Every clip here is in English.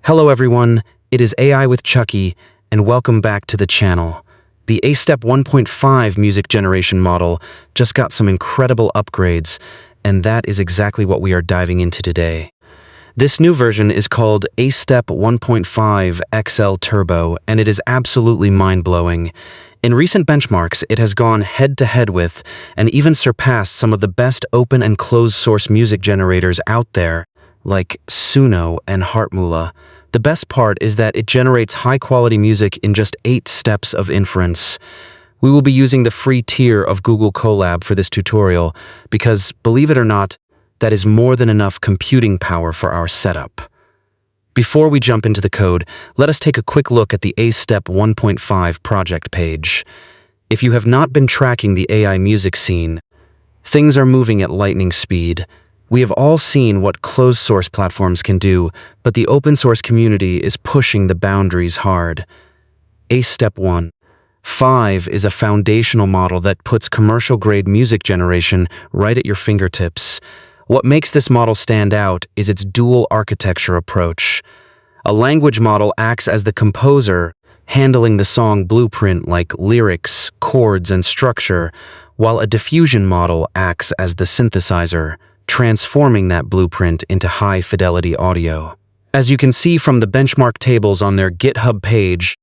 Hello everyone, it is AI with Chucky, and welcome back to the channel. The A-Step 1.5 music generation model just got some incredible upgrades, and that is exactly what we are diving into today. This new version is called A-Step 1.5 XL Turbo, and it is absolutely mind-blowing. In recent benchmarks, it has gone head-to-head with, and even surpassed some of the best open and closed-source music generators out there, like Suno and Hartmula. The best part is that it generates high-quality music in just 8 steps of inference. We will be using the free tier of Google Colab for this tutorial because, believe it or not, that is more than enough computing power for our setup. Before we jump into the code, let us take a quick look at the A-Step 1.5 project page. If you have not been tracking the AI music scene, things are moving at lightning speed. We have all seen what closed-source platforms can do, but the open-source community is pushing the boundaries hard. A-Step 1.5 is a foundational model that puts commercial-grade music generation right at your fingertips. What makes this model stand out is its dual architecture approach. A language model acts as the composer, handling the song blueprint like lyrics, chords, and structure, while a diffusion model acts as the synthesizer, transforming that blueprint into high-fidelity audio. As you can see from the benchmark tables on their GitHub page,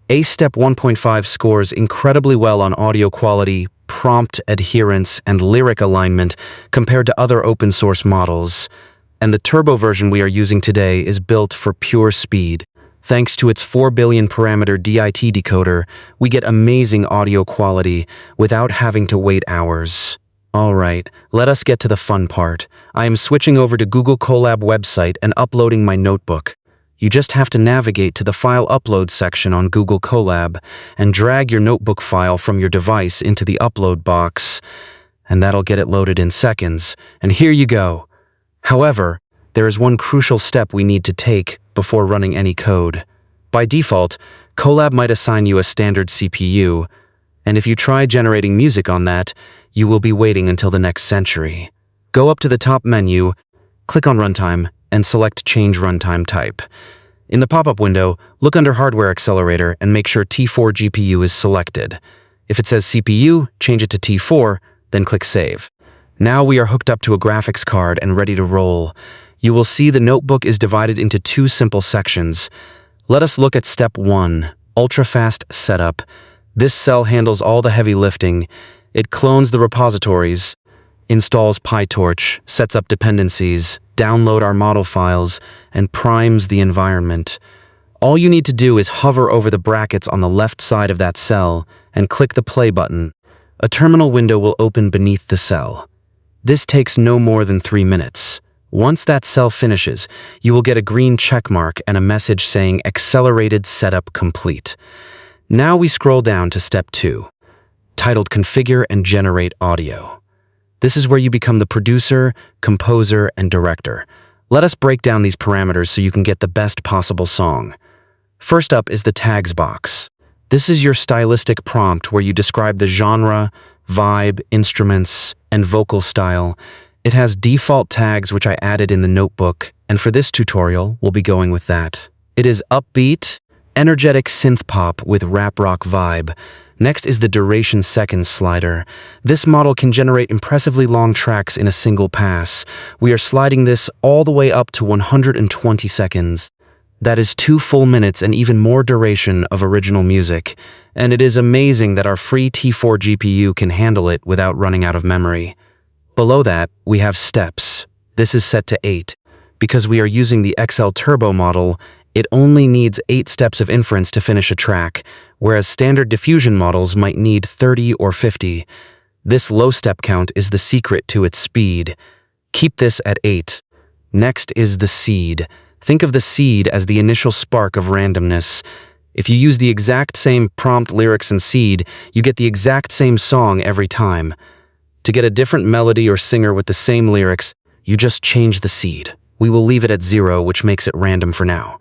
A-Step 1.5 scores incredibly well on audio quality, prompt adherence, and lyric alignment compared to other open-source models. And the turbo version we are using today is built for pure speed. Thanks to its 4 billion parameter DIT decoder, we get amazing audio quality without having to wait hours. Alright, let us get to the fun part. I am switching over to Google Colab website and uploading my notebook. You just have to navigate to the File Upload section on Google Colab and drag your notebook file from your device into the upload box, and that'll get it loaded in seconds. And here you go. However, there is one crucial step we need to take before running any code. By default, Colab might assign you a standard CPU, and if you try generating music on that, you will be waiting until the next century. Go up to the top menu, click on Runtime, and select Change Runtime Type. In the pop-up window, look under Hardware Accelerator and make sure T4 GPU is selected. If it says CPU, change it to T4, then click Save. Now we are hooked up to a graphics card and ready to roll. You will see the notebook is divided into 2 simple sections. Let us look at Step 1, Ultra-Fast Setup. This cell handles all the heavy lifting. It clones the repositories, installs PyTorch, sets up dependencies, download our model files, and primes the environment. All you need to do is hover over the brackets on the left side of that cell and click the play button. A terminal window will open beneath the cell. This takes no more than 3 minutes. Once that cell finishes, you will get a green checkmark and a message saying Accelerated Setup Complete. Now we scroll down to Step 2, titled Configure and Generate Audio. This is where you become the producer, composer, and director. Let us break down these parameters so you can get the best possible song. First up is the tags box. This is your stylistic prompt where you describe the genre, vibe, instruments, and vocal style. It has default tags which I added in the notebook, and for this tutorial, we'll be going with that. It is upbeat, energetic synth pop with rap rock vibe. Next is the duration seconds slider. This model can generate impressively long tracks in a single pass. We are sliding this all the way up to 120 seconds. That is 2 full minutes and even more duration of original music. And it is amazing that our free T4 GPU can handle it without running out of memory. Below that, we have steps. This is set to 8. Because we are using the XL Turbo model, it only needs 8 steps of inference to finish a track, whereas standard diffusion models might need 30 or 50. This low step count is the secret to its speed. Keep this at 8. Next is the seed. Think of the seed as the initial spark of randomness. If you use the exact same prompt, lyrics, and seed, you get the exact same song every time. To get a different melody or singer with the same lyrics, you just change the seed. We will leave it at 0, which makes it random for now.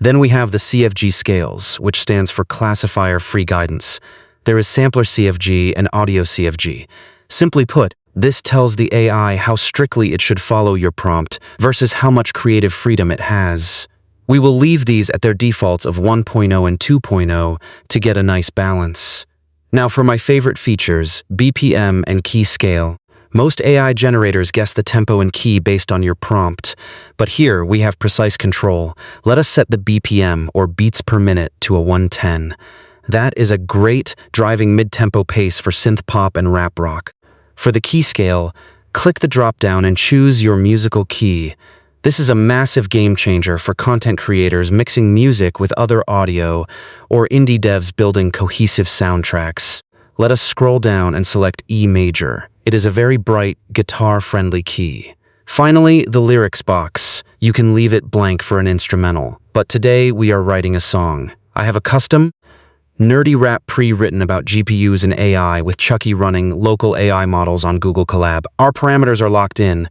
Then we have the CFG scales, which stands for Classifier Free Guidance. There is Sampler CFG and Audio CFG. Simply put, this tells the AI how strictly it should follow your prompt versus how much creative freedom it has. We will leave these at their defaults of 1.0 and 2.0 to get a nice balance. Now for my favorite features, BPM and key scale. Most AI generators guess the tempo and key based on your prompt, but here we have precise control. Let us set the BPM, or beats per minute, to a 110. That is a great driving mid-tempo pace for synth pop and rap rock. For the key scale, click the drop-down and choose your musical key. This is a massive game changer for content creators mixing music with other audio or indie devs building cohesive soundtracks. Let us scroll down and select E major. It is a very bright, guitar-friendly key. Finally, the lyrics box. You can leave it blank for an instrumental, but today we are writing a song. I have a custom, nerdy rap pre-written about GPUs and AI with Chucky running local AI models on Google Colab. Our parameters are locked in.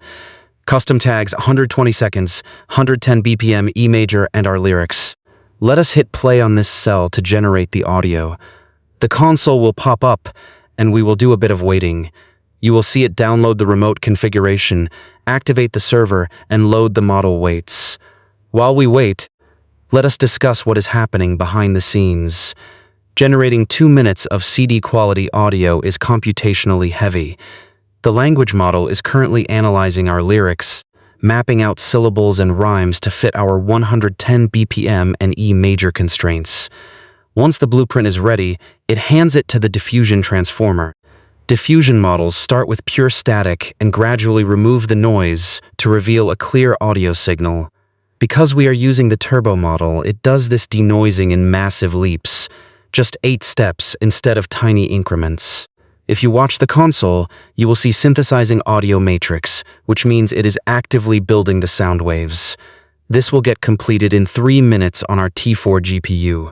Custom tags 120 seconds, 110 BPM, E major, and our lyrics. Let us hit play on this cell to generate the audio. The console will pop up, and we will do a bit of waiting. You will see it download the remote configuration, activate the server, and load the model weights. While we wait, let us discuss what is happening behind the scenes. Generating 2 minutes of CD-quality audio is computationally heavy. The language model is currently analyzing our lyrics, mapping out syllables and rhymes to fit our 110 BPM and E major constraints. Once the blueprint is ready, it hands it to the diffusion transformer. Diffusion models start with pure static and gradually remove the noise to reveal a clear audio signal. Because we are using the turbo model, it does this denoising in massive leaps, just 8 steps instead of tiny increments. If you watch the console, you will see synthesizing audio matrix, which means it is actively building the sound waves. This will get completed in 3 minutes on our T4 GPU.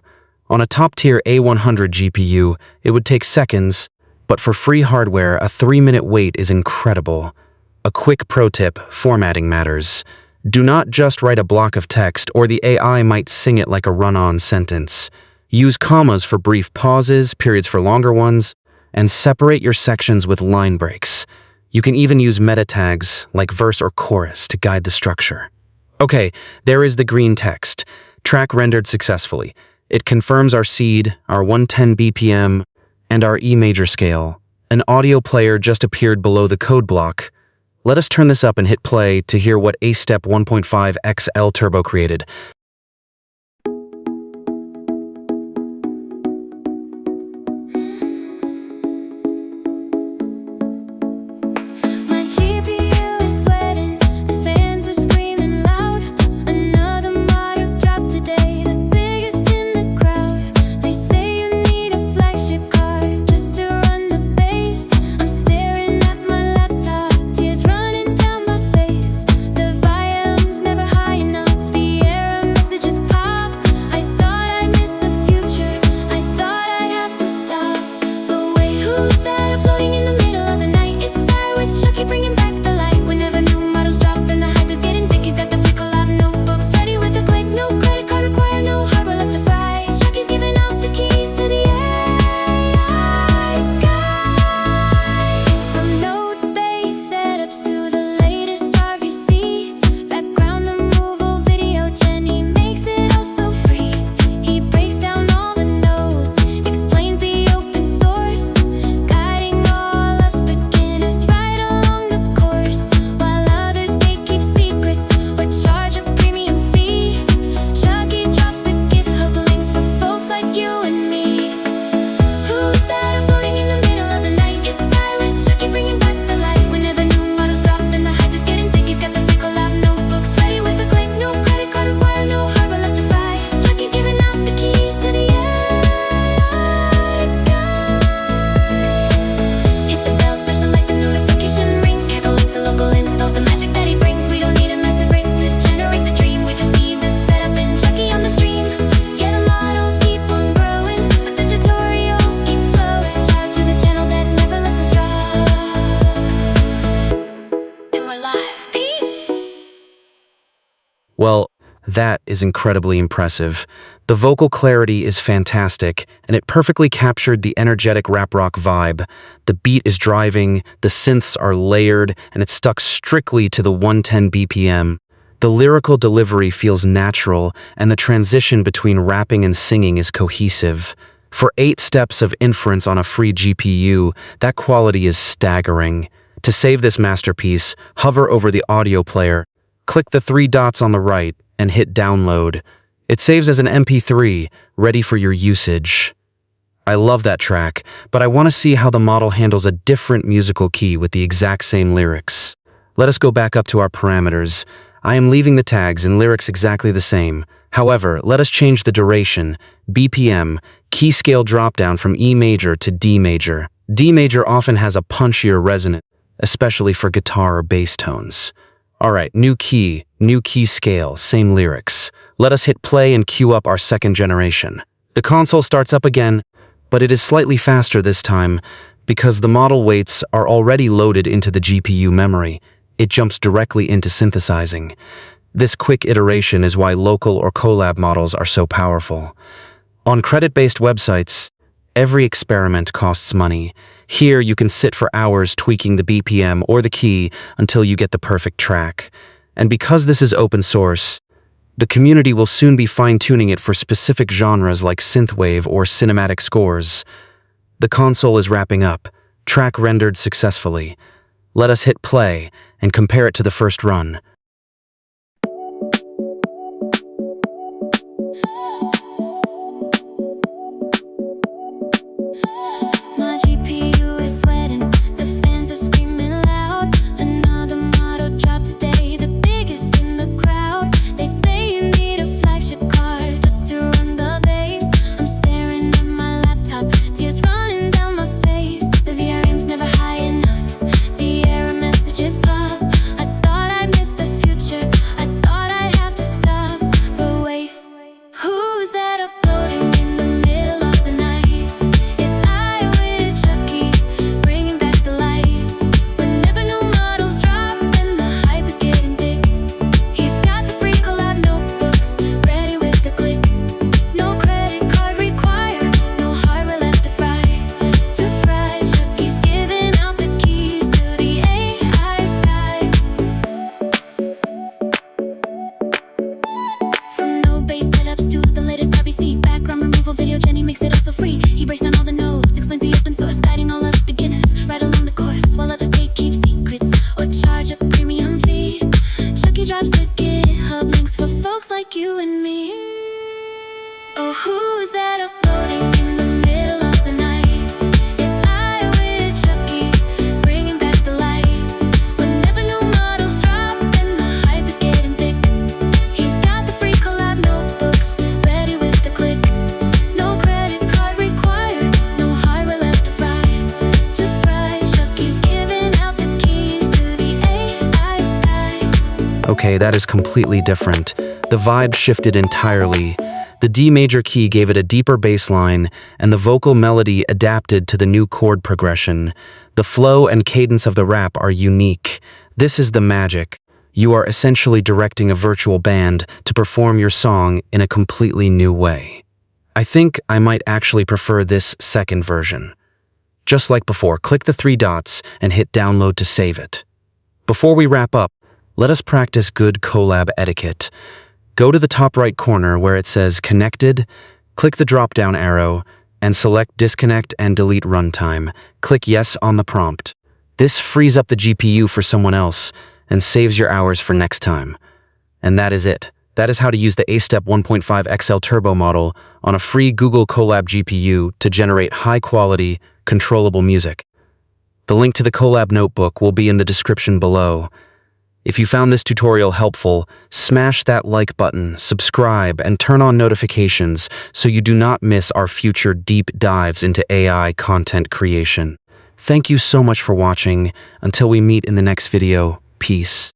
On a top-tier A100 GPU, it would take seconds, but for free hardware, a 3-minute wait is incredible. A quick pro tip, formatting matters. Do not just write a block of text, or the AI might sing it like a run-on sentence. Use commas for brief pauses, periods for longer ones, and separate your sections with line breaks. You can even use meta tags like verse or chorus to guide the structure. Okay, there is the green text. Track rendered successfully. It confirms our seed, our 110 BPM, and our E major scale. An audio player just appeared below the code block. Let us turn this up and hit play to hear what A-Step 1.5 XL Turbo created. Well, that is incredibly impressive. The vocal clarity is fantastic, and it perfectly captured the energetic rap rock vibe. The beat is driving, the synths are layered, and it's stuck strictly to the 110 BPM. The lyrical delivery feels natural, and the transition between rapping and singing is cohesive. For 8 steps of inference on a free GPU, that quality is staggering. To save this masterpiece, hover over the audio player, click the 3 dots on the right, and hit download. It saves as an MP3, ready for your usage. I love that track, but I want to see how the model handles a different musical key with the exact same lyrics. Let us go back up to our parameters. I am leaving the tags and lyrics exactly the same. However, let us change the duration, BPM, key scale dropdown from E major to D major. D major often has a punchier resonance, especially for guitar or bass tones. Alright, new key scale, same lyrics. Let us hit play and queue up our second generation. The console starts up again, but it is slightly faster this time because the model weights are already loaded into the GPU memory. It jumps directly into synthesizing. This quick iteration is why local or Colab models are so powerful. On credit-based websites, every experiment costs money. Here, you can sit for hours tweaking the BPM or the key until you get the perfect track. And because this is open source, the community will soon be fine-tuning it for specific genres like synth-wave or cinematic scores. The console is wrapping up, track rendered successfully. Let us hit play and compare it to the first run. You and me. Oh, who's that uploading in the middle of the night? It's I with Chucky, bringing back the light. Whenever new models drop and the hype is getting thick, he's got the free collab notebooks ready with the click. No credit card required, no hardware left to fry. Chucky's giving out the keys to the AI sky. Okay, that is completely different. The vibe shifted entirely. The D major key gave it a deeper bass line, and the vocal melody adapted to the new chord progression. The flow and cadence of the rap are unique. This is the magic. You are essentially directing a virtual band to perform your song in a completely new way. I think I might actually prefer this second version. Just like before, click the 3 dots and hit download to save it. Before we wrap up, let us practice good collab etiquette. Go to the top right corner where it says Connected, click the drop-down arrow, and select Disconnect and Delete Runtime. Click Yes on the prompt. This frees up the GPU for someone else and saves your hours for next time. And that is it. That is how to use the A-Step 1.5 XL Turbo model on a free Google Colab GPU to generate high-quality, controllable music. The link to the Colab notebook will be in the description below. If you found this tutorial helpful, smash that like button, subscribe, and turn on notifications so you do not miss our future deep dives into AI content creation. Thank you so much for watching. Until we meet in the next video, peace.